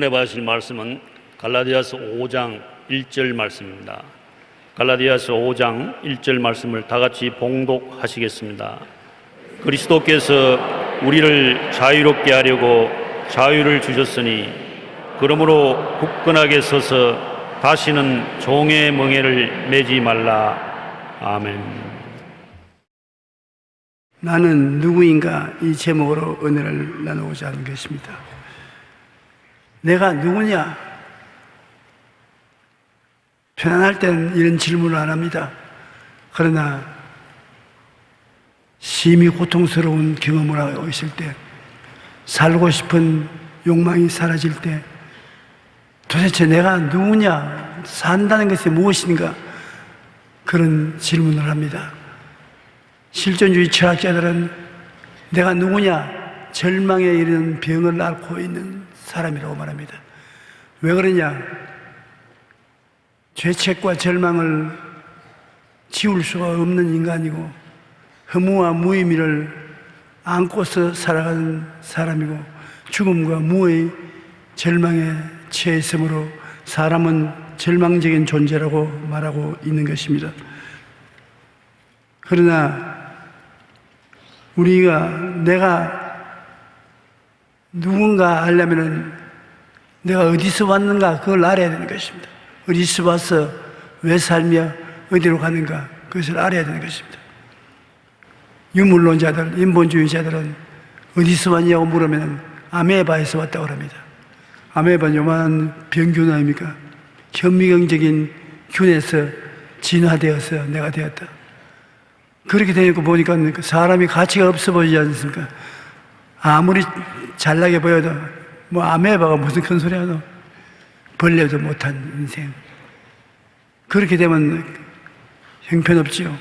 은혜 받으실 말씀은 갈라디아서 5장 1절 말씀입니다. 갈라디아서 5장 1절 말씀을 다 같이 봉독하시겠습니다. 그리스도께서 우리를 자유롭게 하려고 자유를 주셨으니 그러므로 굳건하게 서서 다시는 종의 멍에를 매지 말라. 아멘. 나는 누구인가 이 제목으로 은혜를 나누고자 하는 것입니다. 내가 누구냐? 편안할 때는 이런 질문을 안 합니다. 그러나 심히 고통스러운 경험을 하고 있을 때, 살고 싶은 욕망이 사라질 때 도대체 내가 누구냐? 산다는 것이 무엇인가? 그런 질문을 합니다. 실존주의 철학자들은 내가 누구냐? 절망에 이르는 병을 앓고 있는 사람이라고 말합니다. 왜 그러냐? 죄책과 절망을 지울 수가 없는 인간이고 허무와 무의미를 안고서 살아가는 사람이고 죽음과 무의 절망에 처해 있으므로 사람은 절망적인 존재라고 말하고 있는 것입니다. 그러나 우리가 내가 누군가 알려면은 내가 어디서 왔는가 그걸 알아야 되는 것입니다. 어디서 와서 왜 살며 어디로 가는가 그것을 알아야 되는 것입니다. 유물론자들, 인본주의자들은 어디서 왔냐고 물으면 아메바에서 왔다고 합니다. 아메바는 요만한 병균 아닙니까? 현미경적인 균에서 진화되어서 내가 되었다. 그렇게 되니까 보니까 사람이 가치가 없어 보이지 않습니까? 아무리 잘나게 보여도 뭐 아메바가 무슨 큰 소리 하노? 벌레도 못한 인생. 그렇게 되면 형편없지요.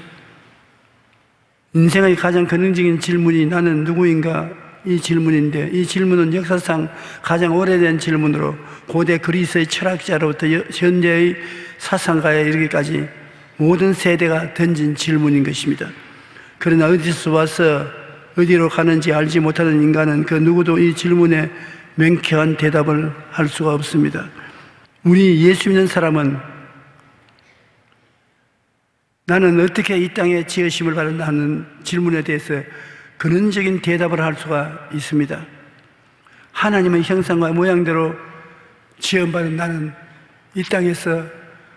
인생의 가장 근원적인 질문이 나는 누구인가? 이 질문인데, 이 질문은 역사상 가장 오래된 질문으로 고대 그리스의 철학자로부터 현재의 사상가에 이르기까지 모든 세대가 던진 질문인 것입니다. 그러나 어디서 와서 어디로 가는지 알지 못하는 인간은 그 누구도 이 질문에 명쾌한 대답을 할 수가 없습니다. 우리 예수 믿는 사람은 나는 어떻게 이 땅에 지으심을 받았나 하는 질문에 대해서 근원적인 대답을 할 수가 있습니다. 하나님의 형상과 모양대로 지음받은 나는 이 땅에서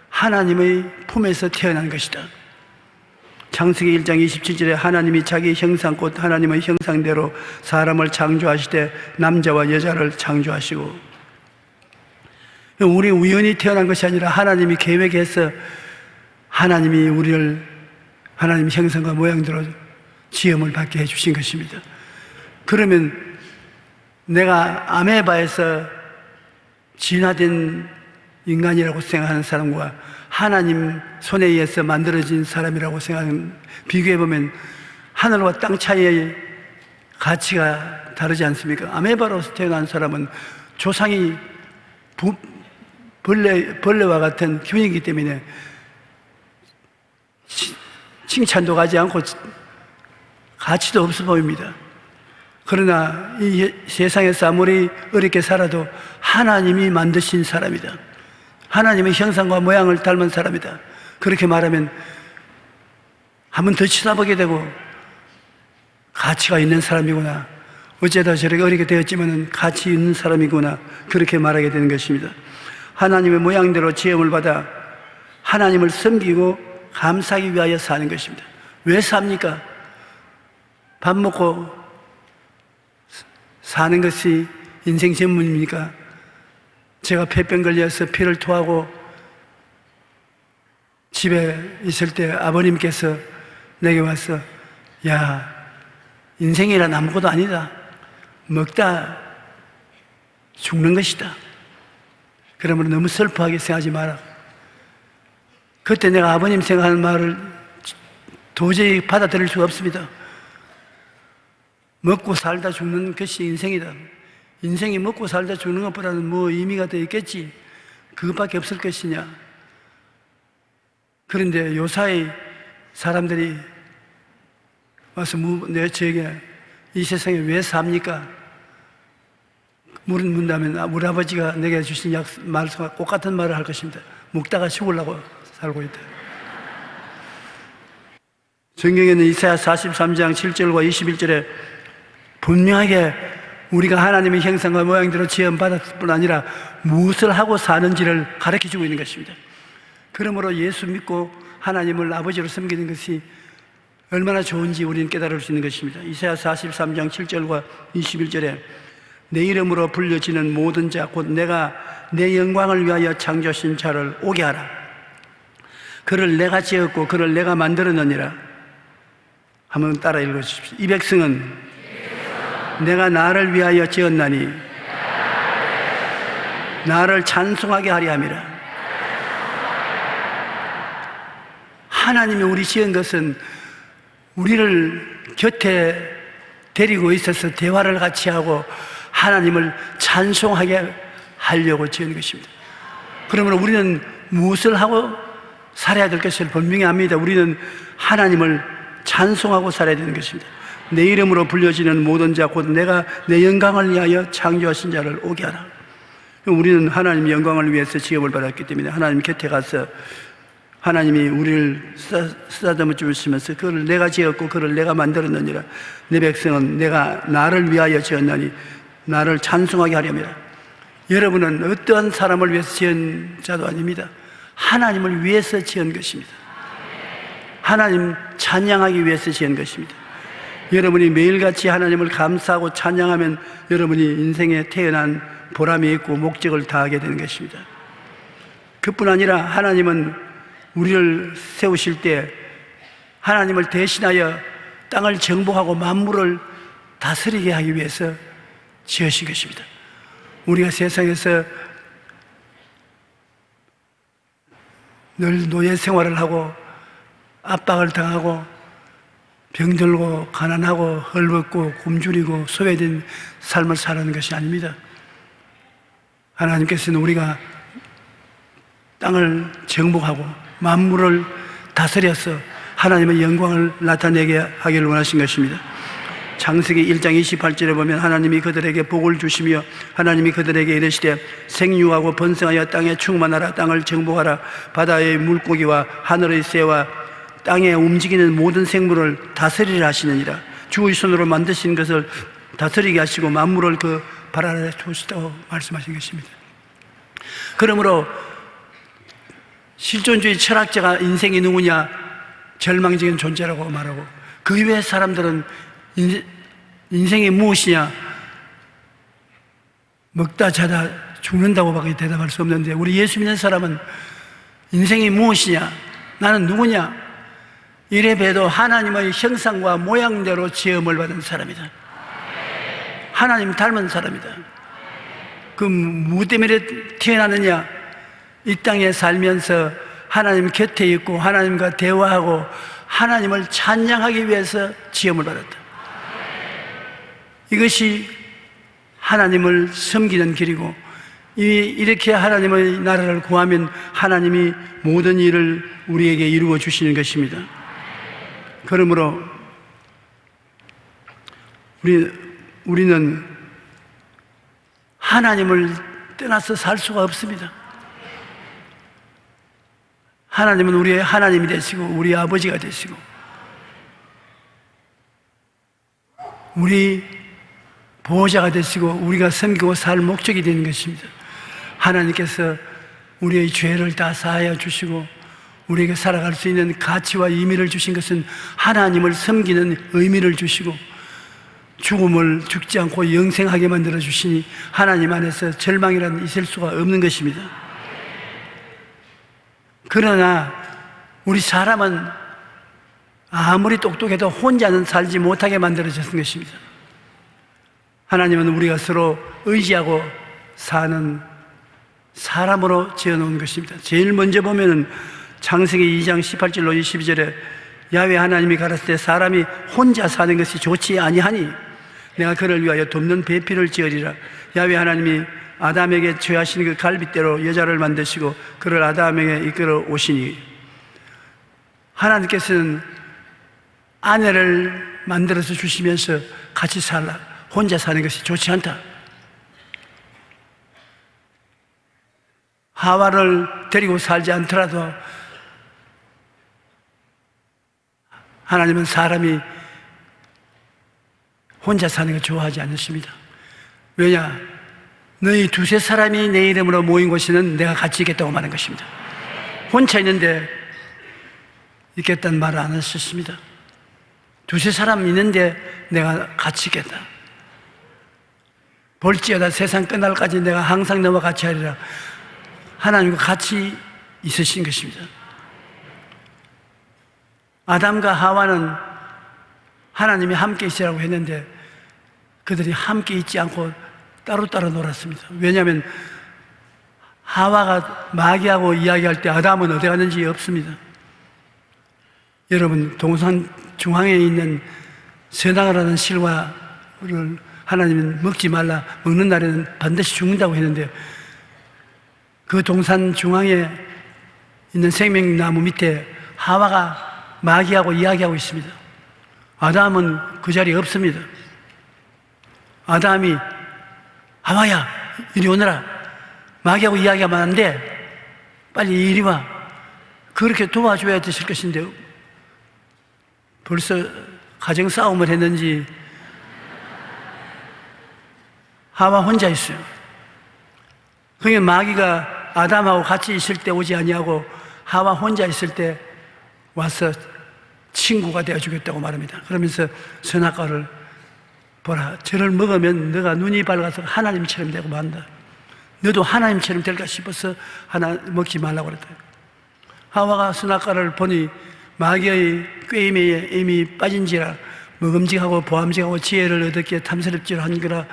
하나님의 품에서 태어난 것이다. 창세기 1장 27절에 하나님이 자기 형상 곧 하나님의 형상대로 사람을 창조하시되 남자와 여자를 창조하시고, 우리 우연히 태어난 것이 아니라 하나님이 계획해서 하나님이 우리를 하나님 형상과 모양대로 지음을 받게 해주신 것입니다. 그러면 내가 아메바에서 진화된 인간이라고 생각하는 사람과 하나님 손에 의해서 만들어진 사람이라고 생각하는, 비교해보면 하늘과 땅 차이의 가치가 다르지 않습니까? 아메바로서 태어난 사람은 조상이 벌레와 같은 균이기 때문에 칭찬도 가지 않고 가치도 없어 보입니다. 그러나 이 세상에서 아무리 어렵게 살아도 하나님이 만드신 사람이다. 하나님의 형상과 모양을 닮은 사람이다. 그렇게 말하면 한 번 더 쳐다보게 되고 가치가 있는 사람이구나. 어쩌다 저렇게 어렵게 되었지만 가치 있는 사람이구나. 그렇게 말하게 되는 것입니다. 하나님의 모양대로 지음을 받아 하나님을 섬기고 감사하기 위하여 사는 것입니다. 왜 삽니까? 밥 먹고 사는 것이 인생 전문입니까? 제가 폐병 걸려서 피를 토하고 집에 있을 때 아버님께서 내게 와서 야, 인생이란 아무것도 아니다. 먹다 죽는 것이다. 그러므로 너무 슬퍼하게 생각하지 마라. 그때 내가 아버님 생각하는 말을 도저히 받아들일 수가 없습니다. 먹고 살다 죽는 것이 인생이다. 인생이 먹고 살다 죽는 것보다는 뭐 의미가 더 있겠지. 그것밖에 없을 것이냐. 그런데 요사이 사람들이 와서 저에게 이 세상에 왜 삽니까? 물은 문다면 우리 아버지가 내게 주신 말씀과 똑같은 말을 할 것입니다. 먹다가 죽으려고 살고 있다. 성경에는 이사야 43장 7절과 21절에 분명하게 우리가 하나님의 형상과 모양대로 지음받았을 뿐 아니라 무엇을 하고 사는지를 가르쳐주고 있는 것입니다. 그러므로 예수 믿고 하나님을 아버지로 섬기는 것이 얼마나 좋은지 우리는 깨달을 수 있는 것입니다. 이사야 43장 7절과 21절에 내 이름으로 불려지는 모든 자 곧 내가 내 영광을 위하여 창조하신 자를 오게 하라. 그를 내가 지었고 그를 내가 만들었느니라. 한번 따라 읽어주십시오. 이 백성은 내가 나를 위하여 지었나니 나를 찬송하게 하리 함이라. 하나님이 우리 지은 것은 우리를 곁에 데리고 있어서 대화를 같이 하고 하나님을 찬송하게 하려고 지은 것입니다. 그러므로 우리는 무엇을 하고 살아야 될 것을 분명히 압니다. 우리는 하나님을 찬송하고 살아야 되는 것입니다. 내 이름으로 불려지는 모든 자 곧 내가 내 영광을 위하여 창조하신 자를 오게 하라. 우리는 하나님의 영광을 위해서 지음을 받았기 때문에 하나님 곁에 가서 하나님이 우리를 쓰다듬어 주시면서 그를 내가 지었고 그를 내가 만들었느니라. 내 백성은 내가 나를 위하여 지었나니 나를 찬송하게 하려니라. 여러분은 어떠한 사람을 위해서 지은 자도 아닙니다. 하나님을 위해서 지은 것입니다. 하나님 찬양하기 위해서 지은 것입니다. 여러분이 매일같이 하나님을 감사하고 찬양하면 여러분이 인생에 태어난 보람이 있고 목적을 다하게 되는 것입니다. 그뿐 아니라 하나님은 우리를 세우실 때 하나님을 대신하여 땅을 정복하고 만물을 다스리게 하기 위해서 지으신 것입니다. 우리가 세상에서 늘 노예 생활을 하고 압박을 당하고 병들고 가난하고 헐벗고 굶주리고 소외된 삶을 살아가는 것이 아닙니다. 하나님께서는 우리가 땅을 정복하고 만물을 다스려서 하나님의 영광을 나타내게 하기를 원하신 것입니다. 창세기 1장 28절에 보면 하나님이 그들에게 복을 주시며 하나님이 그들에게 이르시되 생육하고 번성하여 땅에 충만하라. 땅을 정복하라. 바다의 물고기와 하늘의 새와 땅에 움직이는 모든 생물을 다스리라 하시느니라. 주의 손으로 만드신 것을 다스리게 하시고 만물을 그 발 아래 두시다고 말씀하신 것입니다. 그러므로 실존주의 철학자가 인생이 누구냐? 절망적인 존재라고 말하고 그 이외의 사람들은 인생이 무엇이냐? 먹다 자다 죽는다고 밖에 대답할 수 없는데 우리 예수 믿는 사람은 인생이 무엇이냐? 나는 누구냐? 이래 봬도 하나님의 형상과 모양대로 지음을 받은 사람이다. 하나님 닮은 사람이다. 그 무 때문에 태어나느냐? 이 땅에 살면서 하나님 곁에 있고 하나님과 대화하고 하나님을 찬양하기 위해서 지음을 받았다. 이것이 하나님을 섬기는 길이고 이렇게 하나님의 나라를 구하면 하나님이 모든 일을 우리에게 이루어 주시는 것입니다. 그러므로 우리는 하나님을 떠나서 살 수가 없습니다. 하나님은 우리의 하나님이 되시고 우리 아버지가 되시고 우리 보호자가 되시고 우리가 섬기고 살 목적이 되는 것입니다. 하나님께서 우리의 죄를 다 사하여 주시고 우리에게 살아갈 수 있는 가치와 의미를 주신 것은 하나님을 섬기는 의미를 주시고 죽음을 죽지 않고 영생하게 만들어 주시니 하나님 안에서 절망이란 있을 수가 없는 것입니다. 그러나 우리 사람은 아무리 똑똑해도 혼자는 살지 못하게 만들어졌던 것입니다. 하나님은 우리가 서로 의지하고 사는 사람으로 지어놓은 것입니다. 제일 먼저 보면은 창세기 2장 18절로 22절에 야훼 하나님이 가라사대 사람이 혼자 사는 것이 좋지 아니하니 내가 그를 위하여 돕는 배필을 지으리라. 야훼 하나님이 아담에게 취하신 그 갈빗대로 여자를 만드시고 그를 아담에게 이끌어 오시니 하나님께서는 아내를 만들어서 주시면서 같이 살라. 혼자 사는 것이 좋지 않다. 하와를 데리고 살지 않더라도 하나님은 사람이 혼자 사는 걸 좋아하지 않으십니다. 왜냐? 너희 두세 사람이 내 이름으로 모인 곳에는 내가 같이 있겠다고 말한 것입니다. 혼자 있는데 있겠다는 말을 안 하셨습니다. 두세 사람 있는데 내가 같이 있겠다. 볼지어다 세상 끝날까지 내가 항상 너와 같이 하리라. 하나님과 같이 있으신 것입니다. 아담과 하와는 하나님이 함께 있으라고 했는데 그들이 함께 있지 않고 따로따로 놀았습니다. 왜냐하면 하와가 마귀하고 이야기할 때 아담은 어디 갔는지 없습니다. 여러분, 동산 중앙에 있는 선악을 하는 실과를 하나님은 먹지 말라, 먹는 날에는 반드시 죽는다고 했는데 그 동산 중앙에 있는 생명나무 밑에 하와가 마귀하고 이야기하고 있습니다. 아담은 그 자리에 없습니다. 아담이 하와야 이리 오너라, 마귀하고 이야기하면 안 돼, 빨리 이리 와, 그렇게 도와줘야 되실 것인데 벌써 가정 싸움을 했는지 하와 혼자 있어요. 그러니까 마귀가 아담하고 같이 있을 때 오지 아니하고 하와 혼자 있을 때 와서 친구가 되어주겠다고 말합니다. 그러면서 선악과를 보라, 저를 먹으면 너가 눈이 밝아서 하나님처럼 되고 만다. 너도 하나님처럼 될까 싶어서 하나 먹지 말라고 그랬다. 하와가 선악과를 보니 마귀의 꾀임에 이미 빠진지라 먹음직하고 보암직하고 지혜를 얻었기에 탐스럽지로 한 거라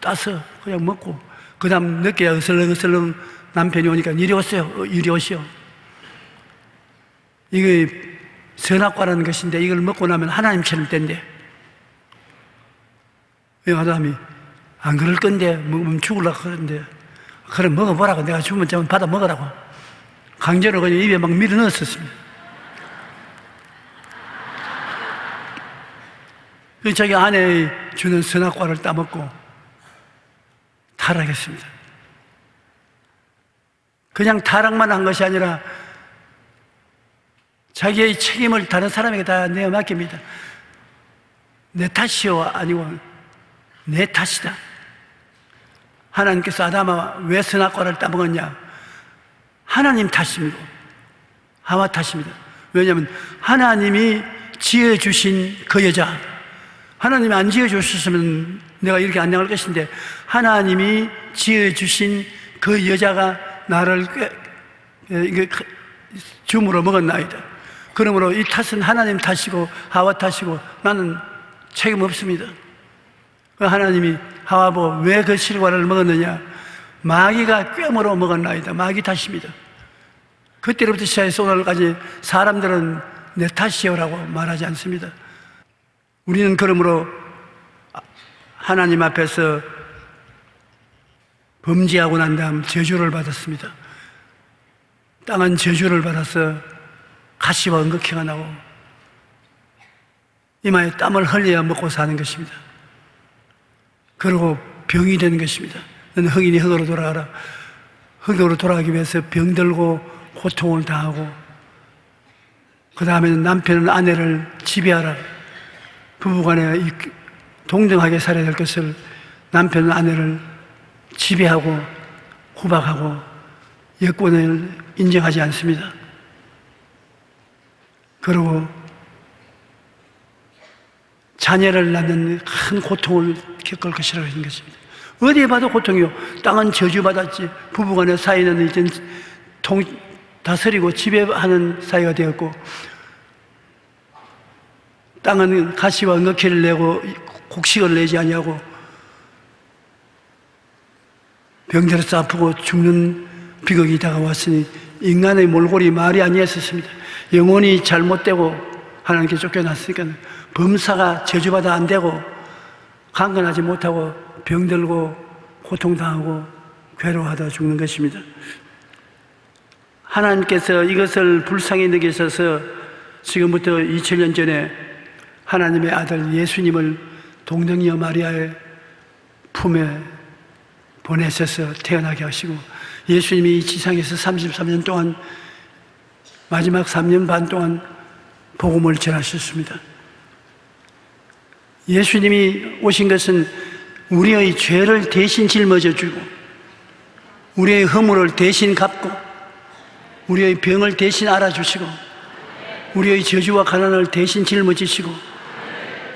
따서 그냥 먹고, 그 다음 늦게 어슬렁어슬렁 남편이 오니까 이리 오세요, 이리 오시오. 이게 선악과라는 것인데 이걸 먹고 나면 하나님처럼 된대. 아담이 안 그럴 건데 먹으면 죽으려고 그러는데, 그래 먹어보라고, 내가 죽으면 좀 받아 먹으라고 강제로 그냥 입에 막 밀어 넣었었습니다. 자기 아내의 주는 선악과를 따먹고 타락했습니다. 그냥 타락만 한 것이 아니라 자기의 책임을 다른 사람에게 다 내어 맡깁니다. 내 탓이요 아니고 내 탓이다. 하나님께서 아담아 왜 선악과를 따먹었냐? 하나님 탓입니다. 하와 탓입니다. 왜냐하면 하나님이 지어주신 그 여자, 하나님이 안 지어주셨으면 내가 이렇게 안 나갈 것인데 하나님이 지어주신 그 여자가 나를 줌으로 먹었나이다. 그러므로 이 탓은 하나님 탓이고 하와 탓이고 나는 책임 없습니다. 하나님이 하와 보고 왜 그 실과를 먹었느냐? 마귀가 꿰물어 먹었나이다. 마귀 탓입니다. 그때부터 시작해서 오늘까지 사람들은 내 탓이요라고 말하지 않습니다. 우리는 그러므로 하나님 앞에서 범죄하고 난 다음 저주를 받았습니다. 땅은 저주를 받아서 가시와 은극해가 나고 이마에 땀을 흘려야 먹고 사는 것입니다. 그리고 병이 되는 것입니다. 너는 흑인이 흑으로 돌아가라. 흑으로 돌아가기 위해서 병들고 고통을 당하고, 그 다음에는 남편은 아내를 지배하라. 부부간에 동등하게 살아야 될 것을 남편은 아내를 지배하고 구박하고 여권을 인정하지 않습니다. 그리고 자녀를 낳는 큰 고통을 겪을 것이라고 하는 것입니다. 어디에 봐도 고통이요. 땅은 저주받았지. 부부간의 사이는 이제 다스리고 지배하는 사이가 되었고, 땅은 가시와 은거키를 내고 곡식을 내지 아니하고 병들어서 아프고 죽는 비극이 다가왔으니 인간의 몰골이 말이 아니었습니다. 영혼이 잘못되고 하나님께 쫓겨났으니까 범사가 저주받아 안 되고 강건하지 못하고 병들고 고통당하고 괴로워하다 죽는 것입니다. 하나님께서 이것을 불쌍히 여기셔서 지금부터 2000년 전에 하나님의 아들 예수님을 동정녀 마리아의 품에 보내셔서 태어나게 하시고 예수님이 이 지상에서 33년 동안, 마지막 3년 반 동안 복음을 전하셨습니다. 예수님이 오신 것은 우리의 죄를 대신 짊어져 주고, 우리의 허물을 대신 갚고, 우리의 병을 대신 알아주시고, 우리의 저주와 가난을 대신 짊어지시고,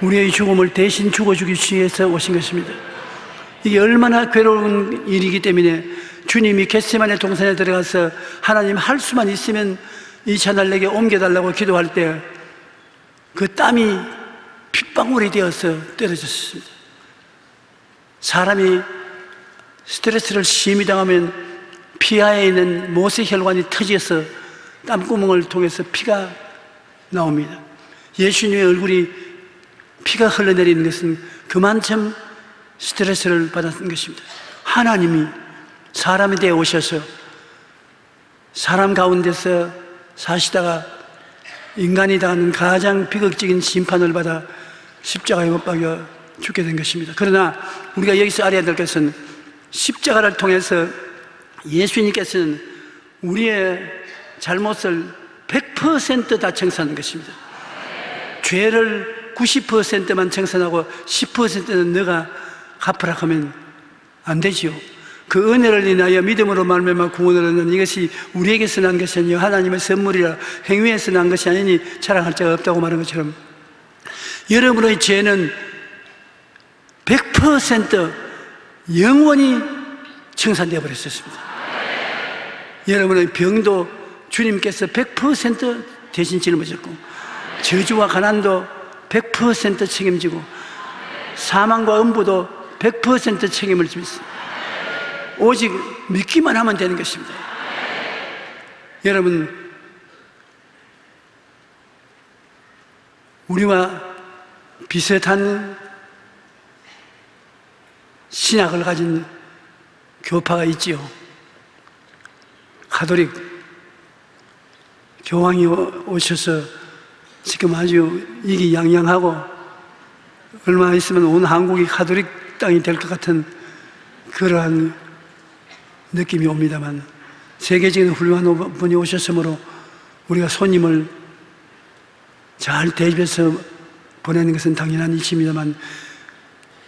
우리의 죽음을 대신 죽어주기 위해서 오신 것입니다. 이게 얼마나 괴로운 일이기 때문에 주님이 겟세마네 동산에 들어가서 하나님 할 수만 있으면 이 잔을 내게 옮겨달라고 기도할 때 그 땀이 핏방울이 되어서 떨어졌습니다. 사람이 스트레스를 심히 당하면 피하에 있는 모세혈관이 터져서 땀구멍을 통해서 피가 나옵니다. 예수님의 얼굴이 피가 흘러내리는 것은 그만큼 스트레스를 받았던 것입니다. 하나님이 사람에 대해 오셔서 사람 가운데서 사시다가 인간이 당하는 가장 비극적인 심판을 받아 십자가에 못 박여 죽게 된 것입니다. 그러나 우리가 여기서 알아야 될 것은 십자가를 통해서 예수님께서는 우리의 잘못을 100% 청산하는 것입니다. 죄를 90%만 청산하고 10%는 너가 갚으라 하면 안 되지요. 그 은혜를 인하여 믿음으로 말미암아 구원을 얻는 이것이 우리에게서 난 것이 아니요 하나님의 선물이라 행위에서 난 것이 아니니 자랑할 자가 없다고 말한 것처럼 여러분의 죄는 100% 영원히 청산되어 버렸습니다. 여러분의 병도 주님께서 100% 대신 짊어졌고, 저주와 가난도 100% 책임지고, 사망과 음부도 100% 책임을 지었습니다. 오직 믿기만 하면 되는 것입니다. 여러분, 우리와 비슷한 신학을 가진 교파가 있지요. 가톨릭 교황이 오셔서 지금 아주 이기양양하고 얼마 있으면 온 한국이 가톨릭 땅이 될 것 같은 그러한 느낌이 옵니다만, 세계적인 훌륭한 분이 오셨으므로 우리가 손님을 잘 대접해서 보내는 것은 당연한 일입니다만,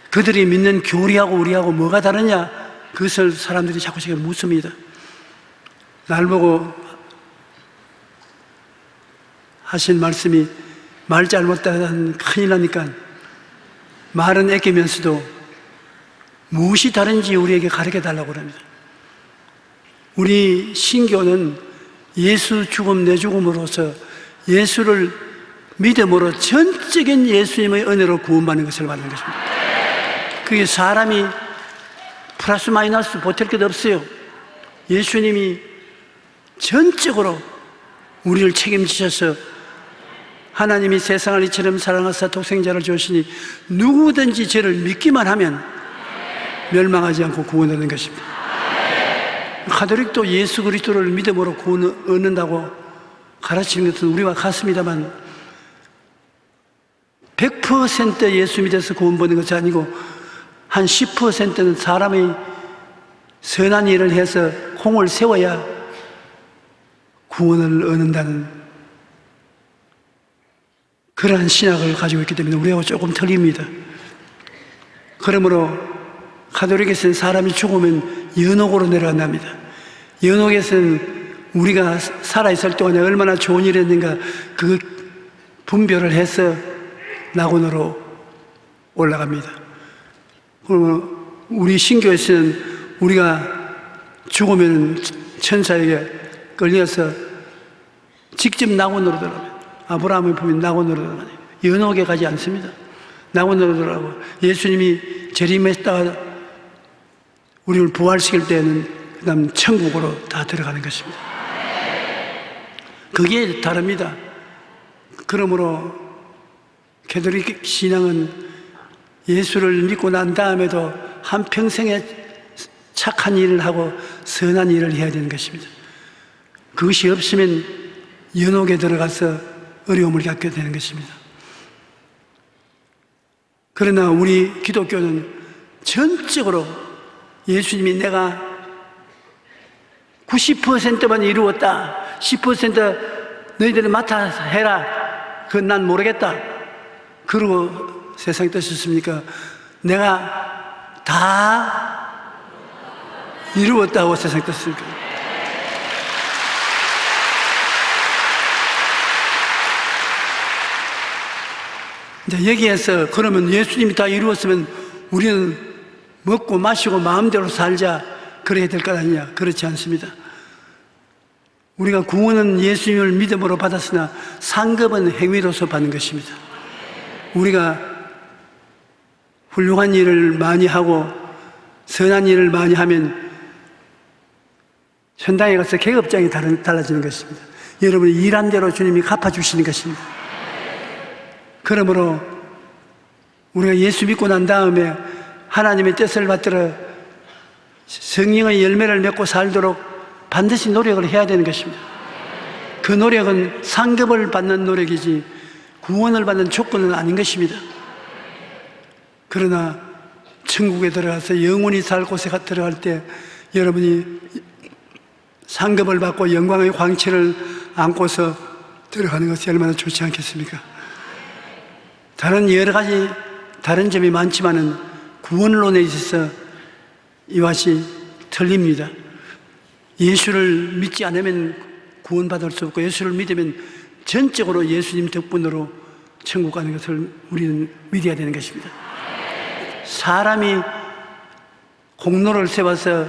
그들이 믿는 교리하고 우리하고 뭐가 다르냐, 그것을 사람들이 자꾸씩 묻습니다. 날 보고 하신 말씀이 말 잘못하면 큰일 나니까 말은 아끼면서도 무엇이 다른지 우리에게 가르쳐 달라고 합니다. 우리 신교는 예수 죽음 내 죽음으로써 예수를 믿음으로 전적인 예수님의 은혜로 구원받는 것을 말하는 것입니다. 그게 사람이 플러스 마이너스 보탤 것 없어요. 예수님이 전적으로 우리를 책임지셔서 하나님이 세상을 이처럼 사랑하사 독생자를 주시니 누구든지 저를 믿기만 하면 멸망하지 않고 구원을 얻는 것입니다. 가톨릭도 예수 그리스도를 믿음으로 구원을 얻는다고 가르치는 것은 우리와 같습니다만 100% 예수 믿어서 구원받는 것이 아니고 한 10%는 사람의 선한 일을 해서 공을 세워야 구원을 얻는다는 그러한 신학을 가지고 있기 때문에 우리하고 조금 틀립니다. 그러므로 가톨릭에서는 사람이 죽으면 연옥으로 내려간답니다. 연옥에서는 우리가 살아있을 동안에 얼마나 좋은 일을 했는가 그 분별을 해서 낙원으로 올라갑니다. 그러면 우리 신교에서는 우리가 죽으면 천사에게 끌려서 직접 낙원으로 들어갑니다. 아브라함을 보면 낙원으로 들어가요. 연옥에 가지 않습니다. 낙원으로 들어가고 예수님이 재림했다가 우리를 부활시킬 때는 그 다음 천국으로 다 들어가는 것입니다. 그게 다릅니다. 그러므로 가톨릭 신앙은 예수를 믿고 난 다음에도 한평생에 착한 일을 하고 선한 일을 해야 되는 것입니다. 그것이 없으면 연옥에 들어가서 어려움을 겪게 되는 것입니다. 그러나 우리 기독교는 전적으로 예수님이 내가 90%만 이루었다. 10% 너희들이 맡아 해라. 그건 난 모르겠다. 그러고 세상에 떠셨습니까? 내가 다 이루었다고 세상에 떴습니까? 이제 여기에서 그러면 예수님이 다 이루었으면 우리는 먹고 마시고 마음대로 살자 그래야 될 것 아니냐? 그렇지 않습니다. 우리가 구원은 예수님을 믿음으로 받았으나 상급은 행위로서 받는 것입니다. 우리가 훌륭한 일을 많이 하고 선한 일을 많이 하면 현당에 가서 계급장이 달라지는 것입니다. 여러분이 일한 대로 주님이 갚아주시는 것입니다. 그러므로 우리가 예수 믿고 난 다음에 하나님의 뜻을 받들어 성령의 열매를 맺고 살도록 반드시 노력을 해야 되는 것입니다. 그 노력은 상급을 받는 노력이지 구원을 받는 조건은 아닌 것입니다. 그러나 천국에 들어가서 영원히 살 곳에 들어갈 때 여러분이 상급을 받고 영광의 광채를 안고서 들어가는 것이 얼마나 좋지 않겠습니까? 다른 여러 가지 다른 점이 많지만은 구원론에 있어서 이것이 틀립니다. 예수를 믿지 않으면 구원받을 수 없고 예수를 믿으면 전적으로 예수님 덕분으로 천국 가는 것을 우리는 믿어야 되는 것입니다. 사람이 공로를 세워서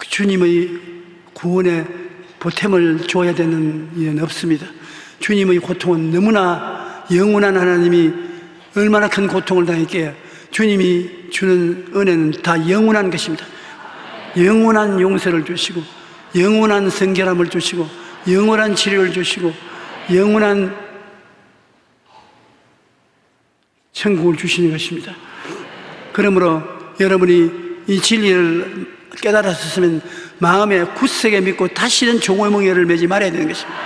주님의 구원에 보탬을 줘야 되는 일은 없습니다. 주님의 고통은 너무나 영원한 하나님이 얼마나 큰 고통을 당했기에 주님이 주는 은혜는 다 영원한 것입니다. 영원한 용서를 주시고 영원한 성결함을 주시고 영원한 치료를 주시고 영원한 천국을 주시는 것입니다. 그러므로 여러분이 이 진리를 깨달았으면 마음에 굳세게 믿고 다시는 종의몽예를 매지 말아야 되는 것입니다.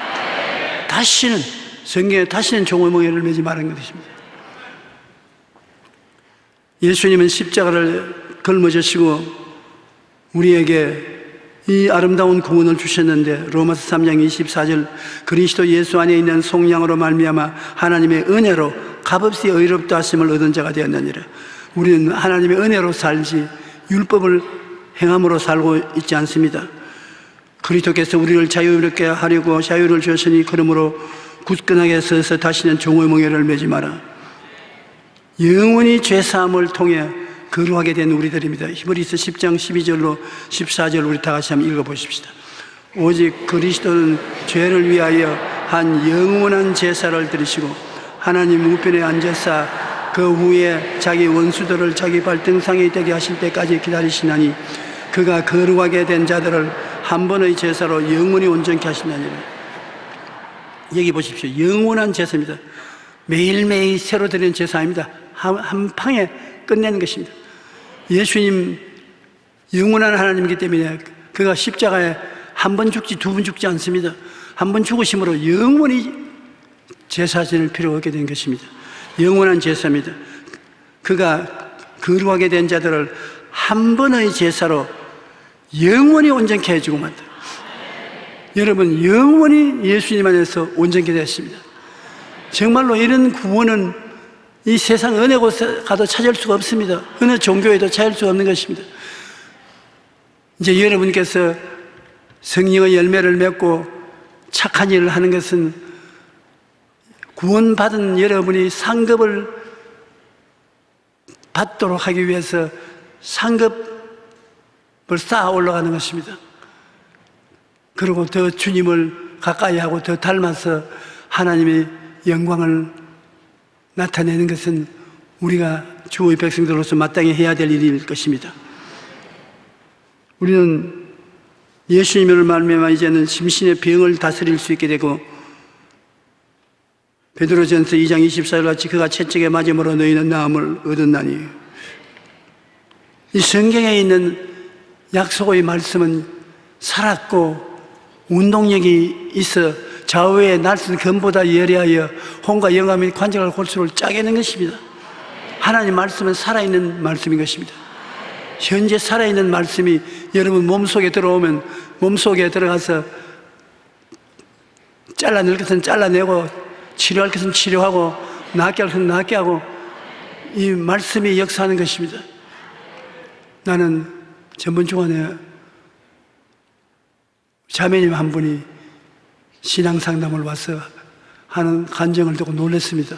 다시는 성경에 다시는 종의몽예를 매지 말아야 하는 것입니다. 예수님은 십자가를 걸머지시고 우리에게 이 아름다운 구원을 주셨는데 로마서 3장 24절 그리스도 예수 안에 있는 속량으로 말미암아 하나님의 은혜로 값없이 의롭다 하심을 얻은 자가 되었느니라. 우리는 하나님의 은혜로 살지 율법을 행함으로 살고 있지 않습니다. 그리스도께서 우리를 자유롭게 하려고 자유를 주셨으니 그러므로 굳건하게 서서 다시는 종의 멍에를 매지 마라. 영원히 죄사함을 통해 거룩하게 된 우리들입니다. 히브리서 10장 12절로 14절 우리 다 같이 한번 읽어보십시다. 오직 그리스도는 죄를 위하여 한 영원한 제사를 드리시고 하나님 우편에 앉아서 그 후에 자기 원수들을 자기 발등상에 되게 하실 때까지 기다리시나니 그가 거룩하게 된 자들을 한 번의 제사로 영원히 온전케 하시나니라. 여기 보십시오. 영원한 제사입니다. 매일매일 새로 드리는 제사입니다. 한 방에 끝내는 것입니다. 예수님 영원한 하나님이기 때문에 그가 십자가에 한 번 죽지 두 번 죽지 않습니다. 한 번 죽으심으로 영원히 제사 지낼 필요가 없게 된 것입니다. 영원한 제사입니다. 그가 거룩하게 된 자들을 한 번의 제사로 영원히 온전케 해주고 만다. 여러분 영원히 예수님 안에서 온전케 되었습니다. 정말로 이런 구원은 이 세상 어느 곳에 가도 찾을 수가 없습니다. 어느 종교에도 찾을 수 없는 것입니다. 이제 여러분께서 성령의 열매를 맺고 착한 일을 하는 것은 구원받은 여러분이 상급을 받도록 하기 위해서 상급을 쌓아 올라가는 것입니다. 그리고 더 주님을 가까이 하고 더 닮아서 하나님의 영광을 나타내는 것은 우리가 주의 백성들로서 마땅히 해야 될 일일 것입니다. 우리는 예수님을 말미암아 이제는 심신의 병을 다스릴 수 있게 되고 베드로전서 2장 24절 같이 그가 채찍에 맞음으로 너희는 나음을 얻었나니 이 성경에 있는 약속의 말씀은 살았고 운동력이 있어 좌우의 날선 검보다 예리하여 혼과 영화 및 관절과 골수를 짜게는 것입니다. 하나님 말씀은 살아있는 말씀인 것입니다. 현재 살아있는 말씀이 여러분 몸속에 들어오면 몸속에 들어가서 잘라낼 것은 잘라내고 치료할 것은 치료하고 낫게 할 것은 낫게 하고 이 말씀이 역사하는 것입니다. 나는 전번 주간에 자매님 한 분이 신앙 상담을 와서 하는 간증을 듣고 놀랐습니다.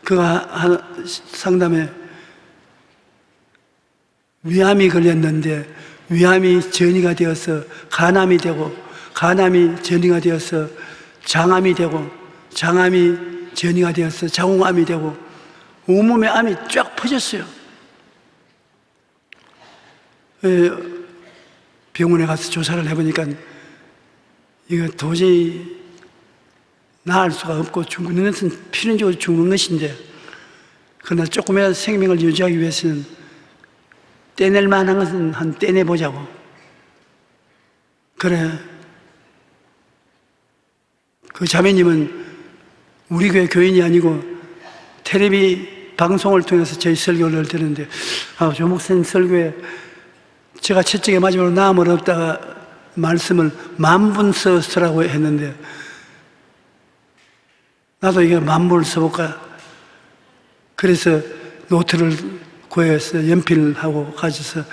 그가 상담에 위암이 걸렸는데 위암이 전이가 되어서 간암이 되고 간암이 전이가 되어서 장암이 되고 장암이 전이가 되어서 자궁암이 되고 온몸에 암이 쫙 퍼졌어요. 병원에 가서 조사를 해보니까 이거 도저히 나을 수가 없고 죽는 것은 필연적으로 죽는 것인데, 그러나 조금이라도 생명을 유지하기 위해서는 떼낼 만한 것은 한 떼내보자고. 그래, 그 자매님은 우리 교회 교인이 아니고 텔레비 방송을 통해서 저희 설교를 듣는데, 조 목사님 설교에 제가 채찍에 맞으면 나음을 없다가 말씀을 만분 써쓰라고 했는데, 나도 이게 만분을 써볼까. 그래서 노트를 구해서 연필하고 가져서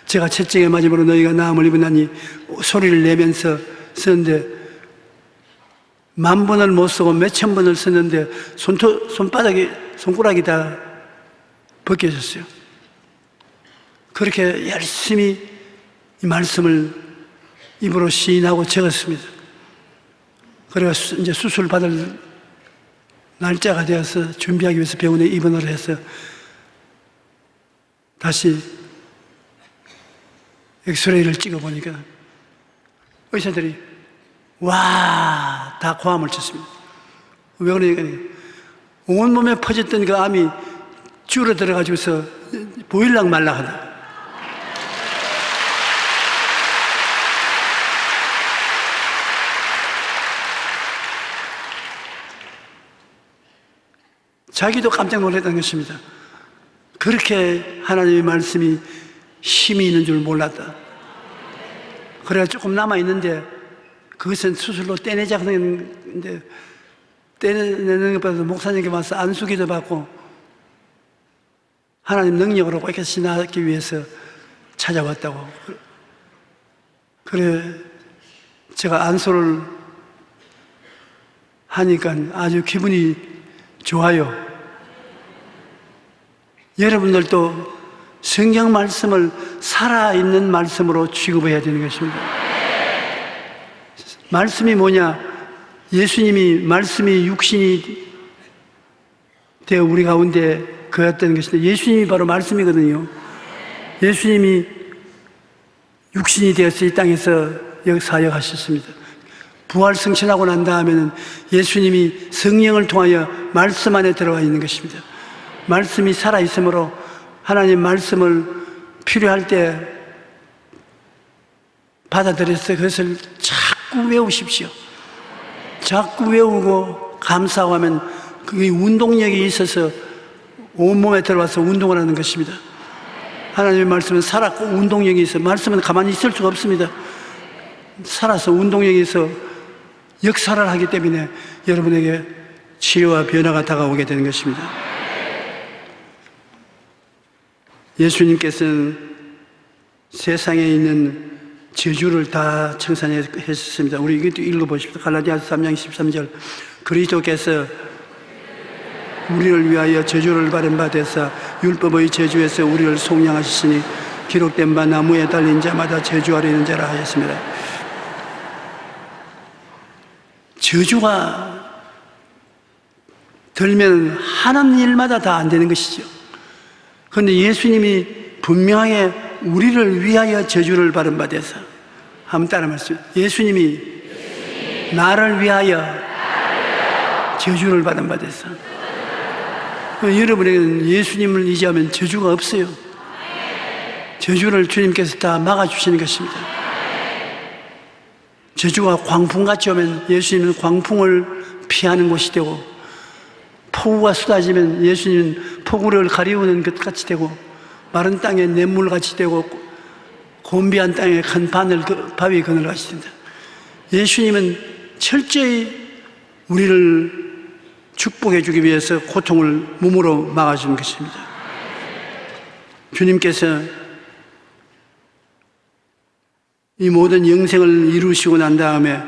제가 채찍에 맞음으로 너희가 나음을 입으나니 소리를 내면서 썼는데, 만분을 못 쓰고 몇천 번을 썼는데 손가락이 다 벗겨졌어요. 그렇게 열심히 이 말씀을 입으로 시인하고 적었습니다. 그래서 이제 수술 받을 날짜가 되어서 준비하기 위해서 병원에 입원을 해서 다시 엑스레이를 찍어보니까 의사들이 와, 다 고함을 쳤습니다. 왜 그러니까 온몸에 퍼졌던 그 암이 줄어들어가지고서 보일락 말락하다. 자기도 깜짝 놀랐다는 것입니다. 그렇게 하나님의 말씀이 힘이 있는 줄 몰랐다. 그래가 조금 남아있는데 그것은 수술로 떼내자 하는데, 떼내는 것보다도 목사님께 와서 안수기도 받고 하나님 능력으로 깨끗이 나기 위해서 찾아왔다고. 그래, 제가 안수를 하니까 아주 기분이 좋아요. 여러분들도 성경 말씀을 살아있는 말씀으로 취급해야 되는 것입니다. 말씀이 뭐냐? 예수님이 말씀이 육신이 되어 우리 가운데 거했던 것인데, 예수님이 바로 말씀이거든요. 예수님이 육신이 되어서 이 땅에서 사역하셨습니다. 부활 승천하고 난 다음에는 예수님이 성령을 통하여 말씀 안에 들어와 있는 것입니다. 말씀이 살아있으므로 하나님 말씀을 필요할 때 받아들여서 그것을 자꾸 외우십시오. 자꾸 외우고 감사하고 하면 그게 운동력이 있어서 온몸에 들어와서 운동을 하는 것입니다. 하나님의 말씀은 살았고 운동력이 있어. 말씀은 가만히 있을 수가 없습니다. 살아서 운동력이 있어 역사를 하기 때문에 여러분에게 치료와 변화가 다가오게 되는 것입니다. 예수님께서는 세상에 있는 저주를 다 청산하셨습니다. 우리 이것도 읽어보십시오. 갈라디아서 3장 13절. 그리스도께서 우리를 위하여 저주를 받은 바 되사 율법의 저주에서 우리를 속량하셨으니 기록된 바 나무에 달린 자마다 저주하려는 자라 하였습니다. 저주가 들면 하는 일마다 다 안 되는 것이죠. 그런데 예수님이 분명하게 우리를 위하여 저주를 받은 바 되사, 한번 따라 말씀해. 예수님이 나를 위하여 저주를 받은 바 되사. 여러분에게는 예수님을 의지하면 저주가 없어요. 저주를 주님께서 다 막아주시는 것입니다. 저주가 광풍같이 오면 예수님은 광풍을 피하는 곳이 되고, 폭우가 쏟아지면 예수님은 폭우를 가리우는 것 같이 되고, 마른 땅에 냇물같이 되고, 곤비한 땅에 큰 바위 그늘을 가시된다. 예수님은 철저히 우리를 축복해 주기 위해서 고통을 몸으로 막아주는 것입니다. 주님께서 이 모든 영생을 이루시고 난 다음에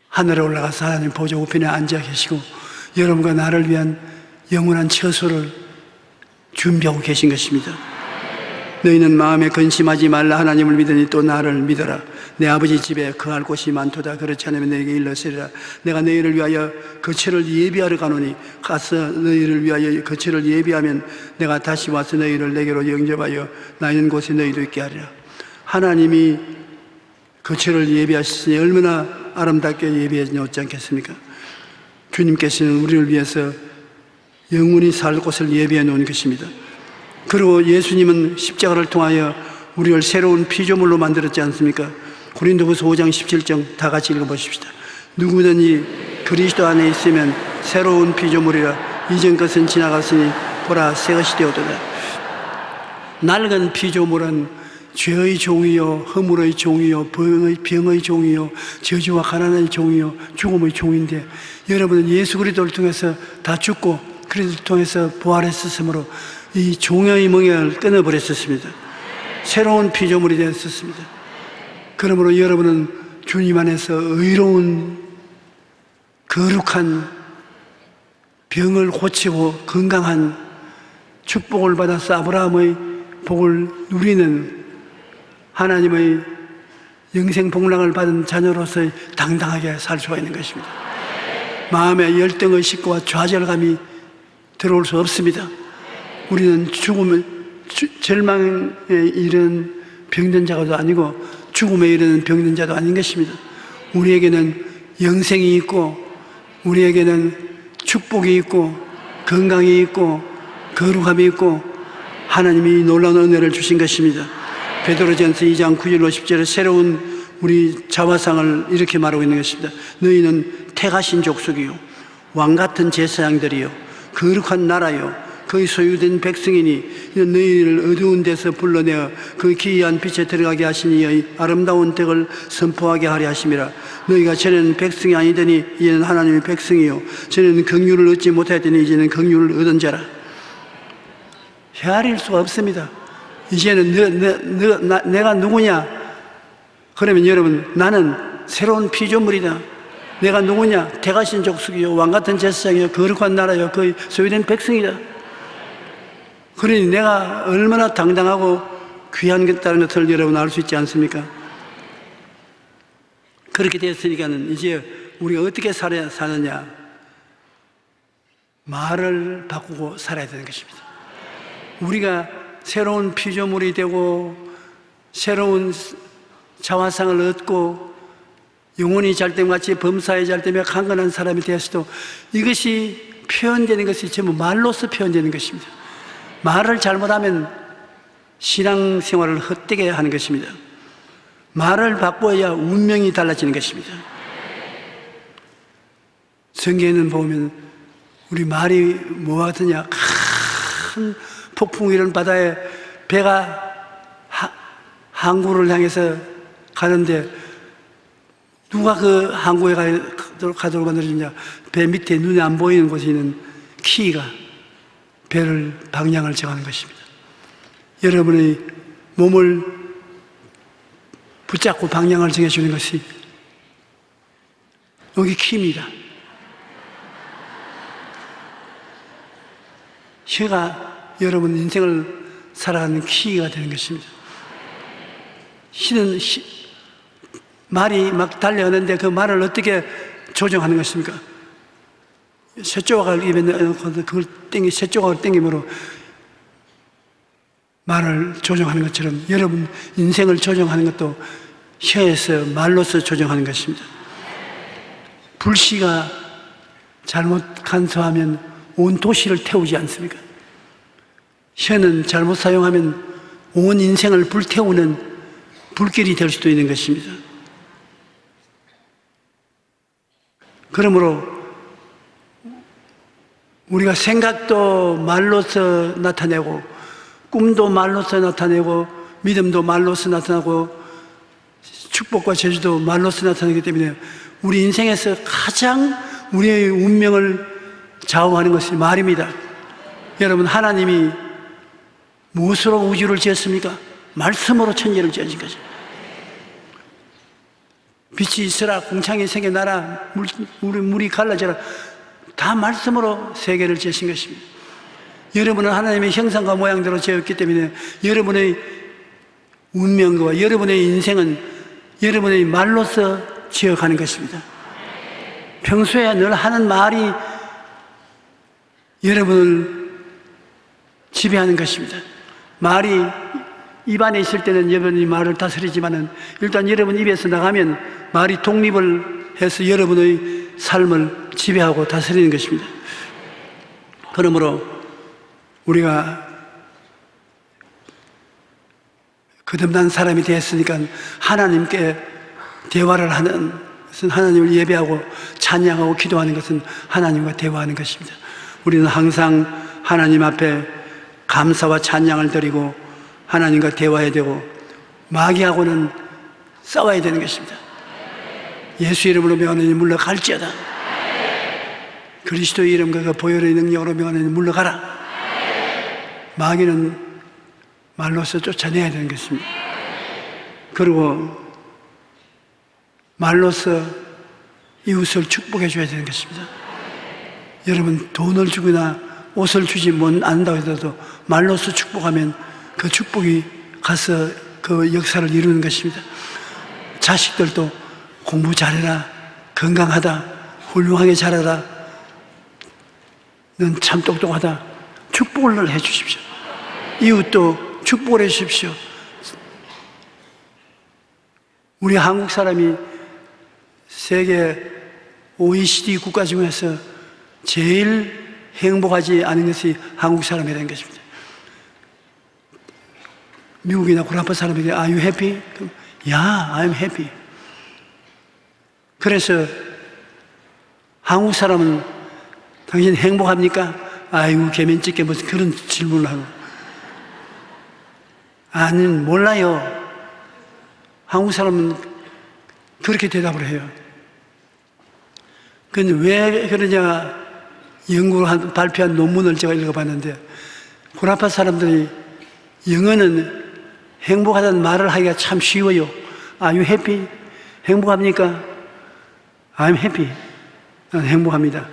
하늘에 올라가서 하나님 보좌 우편에 앉아 계시고 여러분과 나를 위한 영원한 처소를 준비하고 계신 것입니다. 너희는 마음에 근심하지 말라. 하나님을 믿으니 또 나를 믿어라. 내 아버지 집에 거할 곳이 많도다. 그렇지 않으면 너에게 일러서리라. 내가 너희를 위하여 거처를 예비하러 가노니 가서 너희를 위하여 거처를 예비하면 내가 다시 와서 너희를 내게로 영접하여 나 있는 곳에 너희도 있게 하리라. 하나님이 거처를 예비하시니 얼마나 아름답게 예비해 놓지 않겠습니까? 주님께서는 우리를 위해서 영원히 살 곳을 예비해 놓은 것입니다. 그리고 예수님은 십자가를 통하여 우리를 새로운 피조물로 만들었지 않습니까? 고린도후서 5장 17절 다 같이 읽어보십시다. 누구든지 그리스도 안에 있으면 새로운 피조물이라. 이전 것은 지나갔으니 보라 새 것이 되었도다. 낡은 피조물은 죄의 종이요, 허물의 종이요, 병의 종이요, 저주와 가난의 종이요, 죽음의 종인데 여러분은 예수 그리스도를 통해서 다 죽고 그리스도를 통해서 부활했었으므로 이 종의 멍에를 끊어버렸었습니다. 새로운 피조물이 되었었습니다. 그러므로 여러분은 주님 안에서 의로운 거룩한 병을 고치고 건강한 축복을 받아서 아브라함의 복을 누리는 하나님의 영생 복락을 받은 자녀로서 당당하게 살 수가 있는 것입니다. 마음에 열등의 식구와 좌절감이 들어올 수 없습니다. 우리는 절망에 이르는 병든 자도 아니고 죽음에 이르는 병든 자도 아닌 것입니다. 우리에게는 영생이 있고 우리에게는 축복이 있고 건강이 있고 거룩함이 있고 하나님이 놀라운 은혜를 주신 것입니다. 베드로전서 2장 9절로 10절에 새로운 우리 자화상을 이렇게 말하고 있는 것입니다. 너희는 택하신 족속이요 왕같은 제사장들이요 거룩한 나라요 그의 소유된 백성이니 이는 너희를 어두운 데서 불러내어 그 기이한 빛에 들어가게 하시니 의 아름다운 덕을 선포하게 하려 하심이라. 너희가 전에는 백성이 아니더니 이제는 하나님의 백성이요 전에는 긍휼을 얻지 못하였더니 이제는 긍휼을 얻은 자라. 헤아릴 수가 없습니다. 이제는 내가 누구냐? 그러면 여러분 나는 새로운 피조물이다. 내가 누구냐? 택하신 족속이요 왕같은 제사장이요 거룩한 나라요 그의 소유된 백성이다. 그러니 내가 얼마나 당당하고 귀한 것다는 것을 여러분 알 수 있지 않습니까? 그렇게 됐으니까는 이제 우리가 어떻게 사느냐? 말을 바꾸고 살아야 되는 것입니다. 우리가 새로운 피조물이 되고 새로운 자화상을 얻고 영혼이 잘됨같이 범사에 잘되며 강건한 사람이 되었어도 이것이 표현되는 것이 전부 말로서 표현되는 것입니다. 말을 잘못하면 신앙생활을 헛되게 하는 것입니다. 말을 바꿔야 운명이 달라지는 것입니다. 성경에는 보면 우리 말이 뭐와 같으냐? 큰 폭풍이 이런 바다에 배가 항구를 향해서 가는데 누가 그 항구에 가도록 만들어주냐? 배 밑에 눈에 안 보이는 곳에 있는 키가 배를 방향을 정하는 것입니다. 여러분의 몸을 붙잡고 방향을 정해주는 것이 여기 키입니다. 혀가 여러분 인생을 살아가는 키가 되는 것입니다. 말이 막 달려오는데 그 말을 어떻게 조정하는 것입니까? 셋조각을 입에 넣고 그걸 셋조각을 땡김으로 말을 조정하는 것처럼 여러분 인생을 조정하는 것도 혀에서 말로서 조정하는 것입니다. 불씨가 잘못 간섭하면 온 도시를 태우지 않습니까? 혀는 잘못 사용하면 온 인생을 불태우는 불길이 될 수도 있는 것입니다. 그러므로 우리가 생각도 말로서 나타내고 꿈도 말로서 나타내고 믿음도 말로서 나타나고 축복과 저주도 말로서 나타나기 때문에 우리 인생에서 가장 우리의 운명을 좌우하는 것이 말입니다. 여러분, 하나님이 무엇으로 우주를 지었습니까? 말씀으로 천지를 지으신 거죠. 빛이 있으라, 공창이 생겨나라, 물이 갈라져라, 다 말씀으로 세계를 지으신 것입니다. 여러분은 하나님의 형상과 모양대로 지었기 때문에 여러분의 운명과 여러분의 인생은 여러분의 말로서 지어가는 것입니다. 평소에 늘 하는 말이 여러분을 지배하는 것입니다. 말이 입안에 있을 때는 여러분이 말을 다스리지만은 일단 여러분 입에서 나가면 말이 독립을 해서 여러분의 삶을 지배하고 다스리는 것입니다. 그러므로 우리가 거듭난 사람이 되었으니까 하나님께 대화를 하는 것은, 하나님을 예배하고 찬양하고 기도하는 것은 하나님과 대화하는 것입니다. 우리는 항상 하나님 앞에 감사와 찬양을 드리고 하나님과 대화해야 되고 마귀하고는 싸워야 되는 것입니다. 예수 이름으로 명하노니 물러갈지어다. 그리스도의 이름과 그 보혈의 능력으로 명하노니 물러가라. 마귀는 말로서 쫓아내야 되는 것입니다. 그리고 말로서 이웃을 축복해 줘야 되는 것입니다. 여러분, 돈을 주거나 옷을 주지 않는다고 해도 말로서 축복하면 그 축복이 가서 그 역사를 이루는 것입니다. 자식들도 공부 잘해라, 건강하다, 훌륭하게 자라라, 넌 참 똑똑하다, 축복을 해 주십시오. 이웃도 축복을 해 주십시오. 우리 한국 사람이 세계 OECD 국가 중에서 제일 행복하지 않은 것이 한국 사람이라는 것입니다. 미국이나 구라파 사람에게 Are you happy? Yeah, I'm happy. 그래서 한국 사람은 당신 행복합니까? 아이고 개면찍게 무슨 그런 질문을 하고, 아니 몰라요. 한국 사람은 그렇게 대답을 해요. 근데 왜 그러냐, 연구를 발표한 논문을 제가 읽어봤는데, 구라파 사람들이 영어는 행복하다는 말을 하기가 참 쉬워요. Are you happy? 행복합니까? I'm happy. 나는 행복합니다.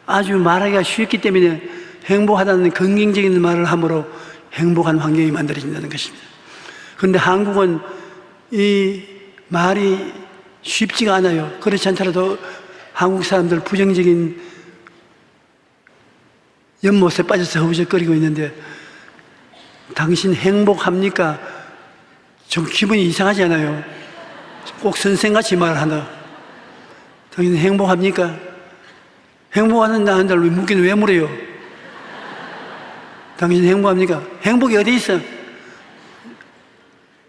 아주 말하기가 쉽기 때문에 행복하다는 긍정적인 말을 함으로 행복한 환경이 만들어진다는 것입니다. 그런데 한국은 이 말이 쉽지가 않아요. 그렇지 않더라도 한국 사람들 부정적인 연못에 빠져서 허우적거리고 있는데, 당신 행복합니까? 좀 기분이 이상하지 않아요? 꼭 선생같이 말하나? 당신 행복합니까? 행복하는 나한테 왜 묻기는 왜 물어요? 당신 행복합니까? 행복이 어디 있어?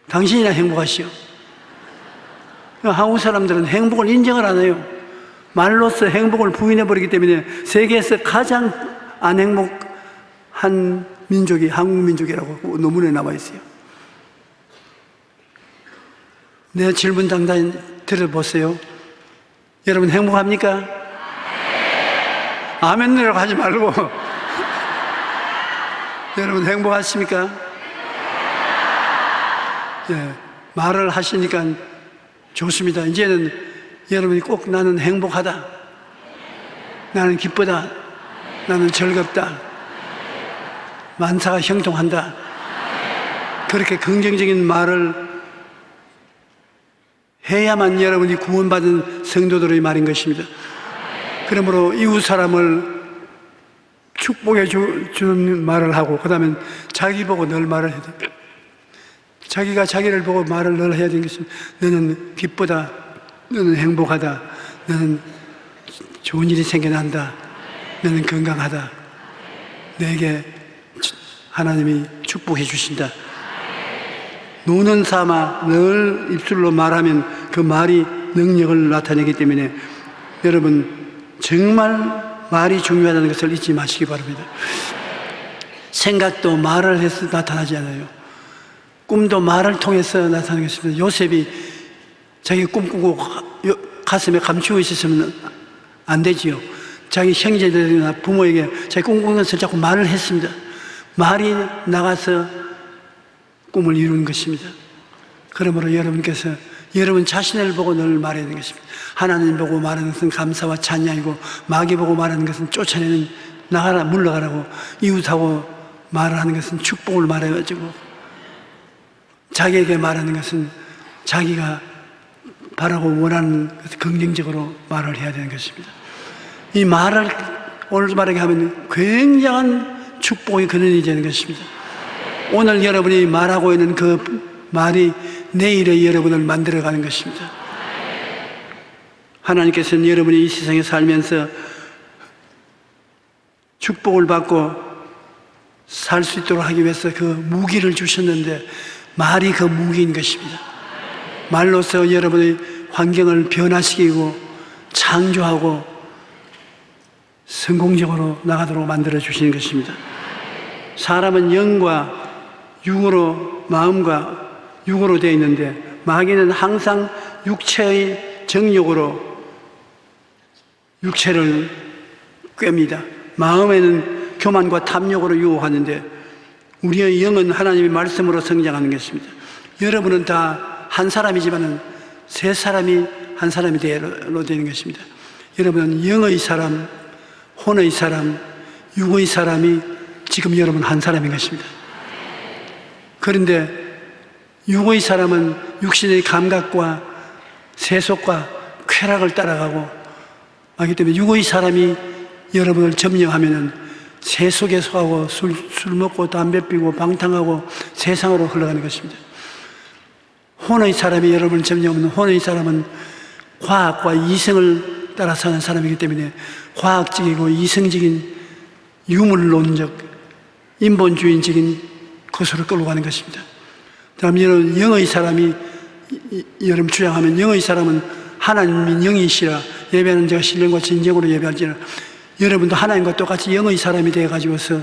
당신이나 행복하시오. 한국 사람들은 행복을 인정을 안 해요. 말로써 행복을 부인해버리기 때문에 세계에서 가장 안 행복한 민족이 한국 민족이라고 논문에 나와 있어요. 내 질문 당당히 들어보세요. 여러분 행복합니까? 아멘이라고 하지 말고 여러분 행복하십니까? 예, 말을 하시니까 좋습니다. 이제는 여러분이 꼭 나는 행복하다, 나는 기쁘다, 나는 즐겁다, 만사가 형통한다, 그렇게 긍정적인 말을 해야만 여러분이 구원받은 성도들의 말인 것입니다. 그러므로 이웃 사람을 축복해 주는 말을 하고, 그 다음에 자기 보고 늘 말을 해야 돼. 자기가 자기를 보고 말을 늘 해야 되는 것은, 너는 기쁘다, 너는 행복하다, 너는 좋은 일이 생겨난다, 너는 건강하다, 내게 하나님이 축복해 주신다. 노는 삼아 늘 입술로 말하면 그 말이 능력을 나타내기 때문에 여러분 정말 말이 중요하다는 것을 잊지 마시기 바랍니다. 생각도 말을 해서 나타나지 않아요. 꿈도 말을 통해서 나타나는 것입니다. 요셉이 자기 꿈꾸고 가슴에 감추고 있었으면 안 되지요. 자기 형제들이나 부모에게 자기 꿈꾸는 것을 자꾸 말을 했습니다. 말이 나가서 꿈을 이루는 것입니다. 그러므로 여러분께서 여러분 자신을 보고 늘 말해야 되는 것입니다. 하나님 보고 말하는 것은 감사와 찬양이고, 마귀 보고 말하는 것은 쫓아내는, 나가라 물러가라고, 이웃하고 말하는 것은 축복을 말해가지고, 자기에게 말하는 것은 자기가 바라고 원하는 것을 긍정적으로 말을 해야 되는 것입니다. 이 말을 오늘 말하게 하면 굉장한 축복의 근원이 되는 것입니다. 오늘 여러분이 말하고 있는 그 말이 내일의 여러분을 만들어가는 것입니다. 하나님께서는 여러분이 이 세상에 살면서 축복을 받고 살 수 있도록 하기 위해서 그 무기를 주셨는데, 말이 그 무기인 것입니다. 말로서 여러분의 환경을 변화시키고 창조하고 성공적으로 나가도록 만들어 주시는 것입니다. 사람은 영과 육으로, 마음과 육으로 되어 있는데, 마귀는 항상 육체의 정욕으로 육체를 꿰입니다. 마음에는 교만과 탐욕으로 유혹하는데, 우리의 영은 하나님의 말씀으로 성장하는 것입니다. 여러분은 다 한 사람이지만은 세 사람이 한 사람이 되어 되는 것입니다. 여러분은 영의 사람, 혼의 사람, 육의 사람이 지금 여러분 한 사람인 것입니다. 그런데 육의 사람은 육신의 감각과 세속과 쾌락을 따라가고 하기 때문에, 육의 사람이 여러분을 점령하면은 세속에 속하고 술 먹고 담배 피고 방탕하고 세상으로 흘러가는 것입니다. 혼의 사람이 여러분을 점령하면, 혼의 사람은 과학과 이성을 따라 사는 사람이기 때문에 과학적이고 이성적인 유물론적 인본주의적인 것으로 끌고 가는 것입니다. 다음 여러분, 영의 사람이 여러분 주장하면, 영의 사람은 하나님이 영이시라 예배하는 자가 신령과 진정으로 예배할지라. 여러분도 하나님과 똑같이 영의 사람이 되어가지고서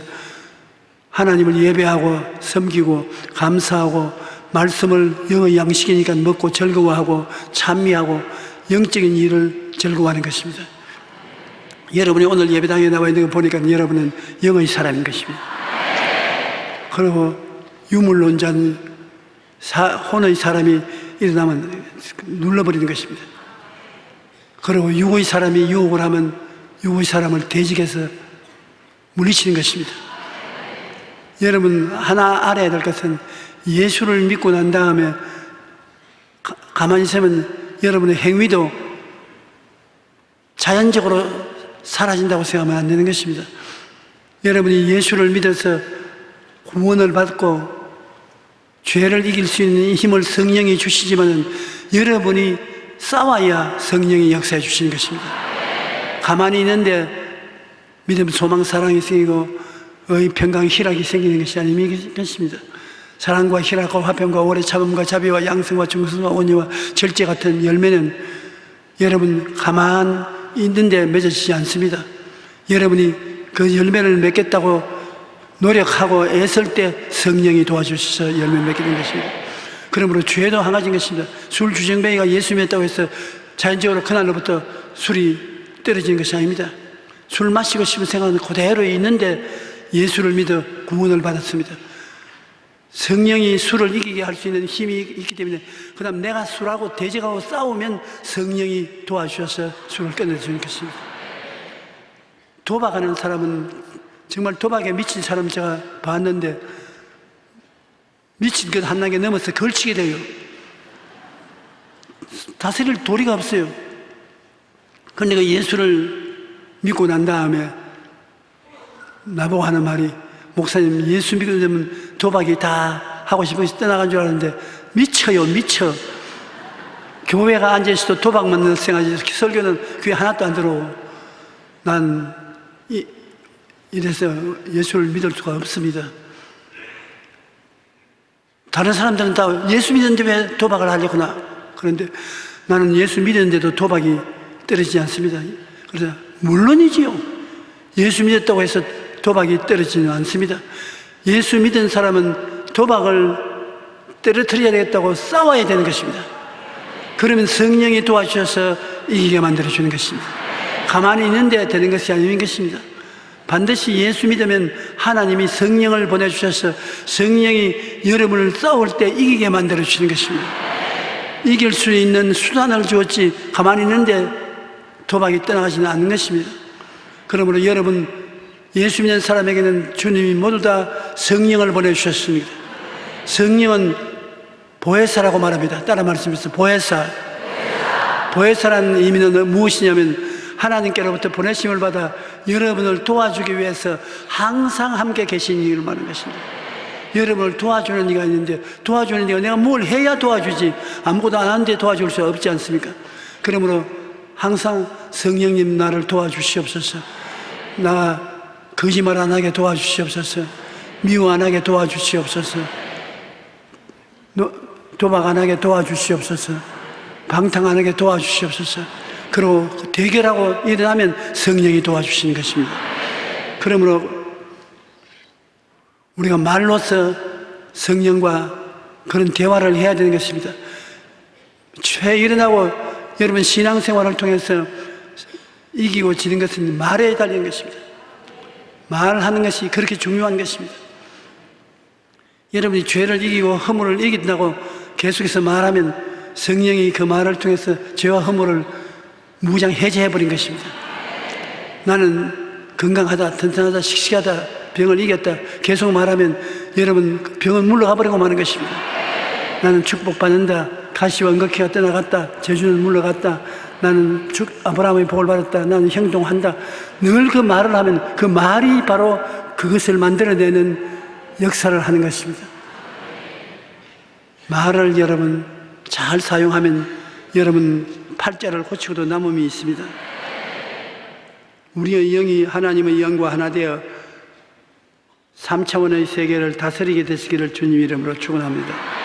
하나님을 예배하고 섬기고 감사하고, 말씀을 영의 양식이니까 먹고 즐거워하고 찬미하고 영적인 일을 즐거워하는 것입니다. 여러분이 오늘 예배당에 나와 있는 거 보니까 여러분은 영의 사람인 것입니다. 그리고 유물론자는 혼의 사람이 일어나면 눌러버리는 것입니다. 그리고 육의 사람이 유혹을 하면 육의 사람을 대적해서 물리치는 것입니다. 여러분 하나 알아야 될 것은, 예수를 믿고 난 다음에 가만히 있으면 여러분의 행위도 자연적으로 사라진다고 생각하면 안 되는 것입니다. 여러분이 예수를 믿어서 구원을 받고 죄를 이길 수 있는 힘을 성령이 주시지만, 여러분이 싸워야 성령이 역사해 주시는 것입니다. 가만히 있는데 믿음, 소망, 사랑이 생기고 의, 평강, 희락이 생기는 것이 아닙니까? 사랑과 희락과 화평과 오래 참음과 자비와 양성과 충성과 온유와 절제 같은 열매는 여러분 가만 있는데 맺어지지 않습니다. 여러분이 그 열매를 맺겠다고 노력하고 애쓸 때 성령이 도와주셔서 열매 맺게 된 것입니다. 그러므로 죄도 한 가지인 것입니다. 술 주정뱅이가 예수 믿었다고 해서 자연적으로 그날로부터 술이 떨어지는 것이 아닙니다. 술 마시고 싶은 생각은 그대로 있는데 예수를 믿어 구원을 받았습니다. 성령이 술을 이기게 할 수 있는 힘이 있기 때문에, 그 다음 내가 술하고 대적하고 싸우면 성령이 도와주셔서 술을 끊어주는 것입니다. 도박하는 사람은 정말 도박에 미친 사람 제가 봤는데, 미친 것 한 단계 넘어서 걸치게 돼요. 다스릴 도리가 없어요. 그런데 그 예수를 믿고 난 다음에 나보고 하는 말이, 목사님 예수 믿고 나면 도박이 다 하고 싶어서 떠나간 줄 알았는데 미쳐요, 미쳐. 교회가 앉아있어도 도박만 생각하지 설교는 귀에 하나도 안 들어오고, 난 이래서 예수를 믿을 수가 없습니다. 다른 사람들은 다 예수 믿는데 왜 도박을 하려구나. 그런데 나는 예수 믿는데도 도박이 떨어지지 않습니다. 그래서 물론이지요. 예수 믿었다고 해서 도박이 떨어지지는 않습니다. 예수 믿은 사람은 도박을 떨어뜨려야 되겠다고 싸워야 되는 것입니다. 그러면 성령이 도와주셔서 이기게 만들어주는 것입니다. 가만히 있는데 되는 것이 아닌 것입니다. 반드시 예수 믿으면 하나님이 성령을 보내주셔서 성령이 여러분을 싸울 때 이기게 만들어주는 것입니다. 이길 수 있는 수단을 주었지 가만히 있는데 도박이 떠나가지는 않는 것입니다. 그러므로 여러분 예수 믿는 사람에게는 주님이 모두 다 성령을 보내주셨습니다. 성령은 보혜사라고 말합니다. 따라 말씀해서 보혜사. 보혜사라는 의미는 무엇이냐면 하나님께로부터 보내심을 받아 여러분을 도와주기 위해서 항상 함께 계신 이를 말하는 것입니다. 여러분을 도와주는 이가 있는데 도와주는 이가 내가 뭘 해야 도와주지 아무것도 안 하는데 도와줄 수 없지 않습니까? 그러므로 항상 성령님 나를 도와주시옵소서. 나 거짓말 안 하게 도와주시옵소서. 미워 안 하게 도와주시옵소서. 도박 안 하게 도와주시옵소서. 방탕 안 하게 도와주시옵소서. 그리고 대결하고 일어나면 성령이 도와주시는 것입니다. 그러므로 우리가 말로서 성령과 그런 대화를 해야 되는 것입니다. 죄 일어나고 여러분 신앙생활을 통해서 이기고 지는 것은 말에 달린 것입니다. 말하는 것이 그렇게 중요한 것입니다. 여러분이 죄를 이기고 허물을 이긴다고 계속해서 말하면 성령이 그 말을 통해서 죄와 허물을 무장 해제해버린 것입니다. 나는 건강하다, 튼튼하다, 씩씩하다, 병을 이겼다 계속 말하면 여러분 병은 물러가 버리고 마는 것입니다. 나는 축복받는다, 가시와 은극히가 떠나갔다, 저주는 물러갔다, 나는 아브라함의 복을 받았다, 나는 형통한다. 늘 그 말을 하면 그 말이 바로 그것을 만들어내는 역사를 하는 것입니다. 말을 여러분 잘 사용하면 여러분 팔자를 고치고도 남음이 있습니다. 우리의 영이 하나님의 영과 하나 되어 3차원의 세계를 다스리게 되시기를 주님 이름으로 축원합니다.